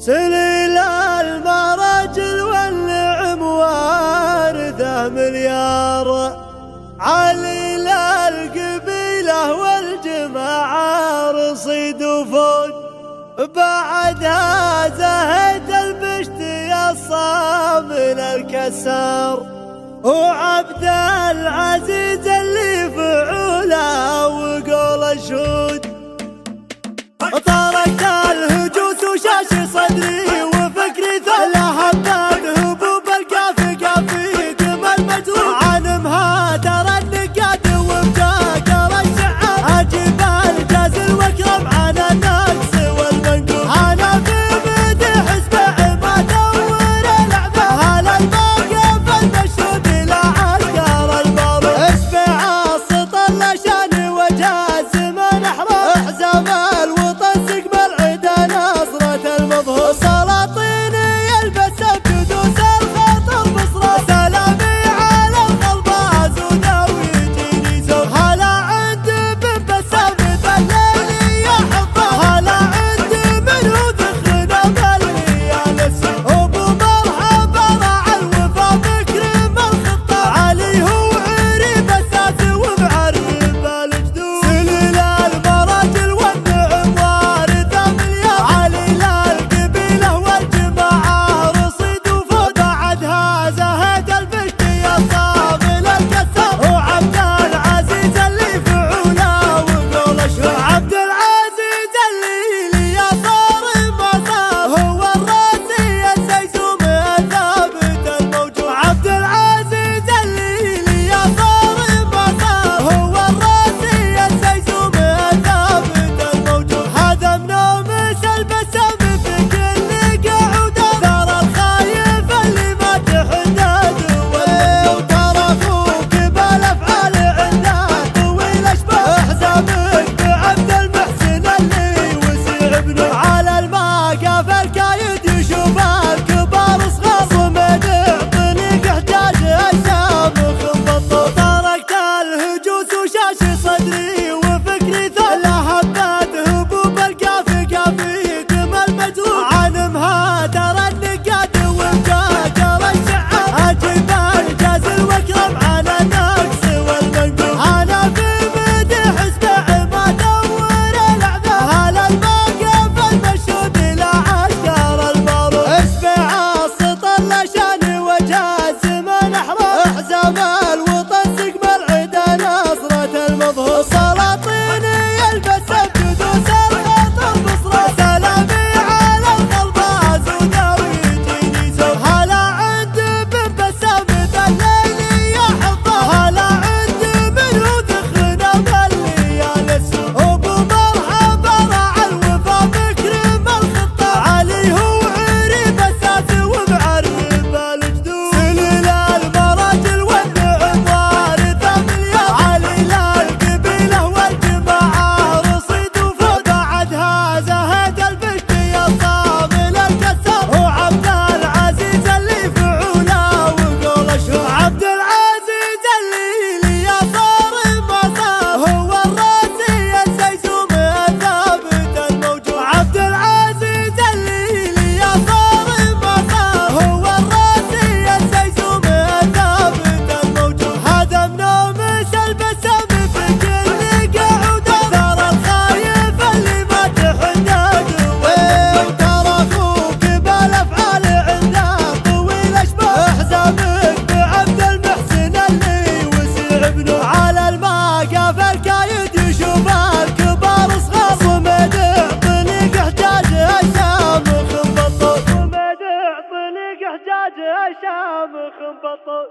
سليل المراجل والنعم وارثه مليار، عليل القبيلة والجماعة رصيد وفود، بعدها زهد البشت الصامل الكسار، وعبد العزيز اللي فعوله وقول الشهود. طارت الهجوس وشاش صدري وفكري ثلا هبات هبوب القافي قافي كم المجروح عنمها ترى النقاد وبجاكر الشعر، اجيب الجازل واكرم على النقص والمنقوص. انا في مدح اسبع ما دور العبه، هلا الموقف المشهود الى عسكر البارود، اسبع السطر لشان وجه الزمن احرار، احزام سلاطين يلبس بجدوس الخطر بصرة، سلامي على القلب ازوده ويجيني زور. هلا عند بن بسام بالليل يا حظه، هلا عند من هو ذخنا باللي يا نسي، ابو مرحبا راعى الوفا مكرم الخطه، علي هو عريب اساس ومعرب الجدود. سليل المراجل والنعم وارثه مليار، علي صدري وفكري ثلا هبات هبوب القافي قافي كم المجروح عنمها ترى النقاد وبجاكر الشعر، اجيب الجازل واكرم على النقص والمنقوص. انا في مدح اسبع ما دور العبه، هلا الموقف المشهود الى عسكر البارود، اسبع السطر لشان وجه الزمن احرار، احزام الوطن سقم العدا نصرة المظهور. سلاطين يلبس بجدوس الخطر بصرة، سلامي على القلب ازوده ويجيني زور. هلا عند بن بسام بالليل يا حظه، هلا عند من هو ذخنا باللي يا نسي، ابو مرحبا راعى الوفا مكرم الخطه، علي هو عريب اساس ومعرب الجدود. سليل المراجل والنعم وارثه مليار، علي القبيلة والجماعة رصيد وفود، بعدها زهد البشت الصامل الكسار، وعبد العزيز اللي فعوله وقول الشهود. عبد العزيز اللي يا صارم ما صار، هو الراسي السيسوم الثابت الموجود. عبد العزيز اللي يا صارم ما صار، هو الراسي السيسوم الثابت الموجود. هدم نومس البسام في كل قعوده، ترى الخايف اللي ما تحدد، وترى اخوك بالافعال عنده طويل اشباه، احزامك بعبد المحسن اللي وسع ابنه، على الموقف الكايد يشوف الكبار صغار، صمد طليق حجاج الشامخ مبطل، صمد طليق حجاج الشامخ مبطل.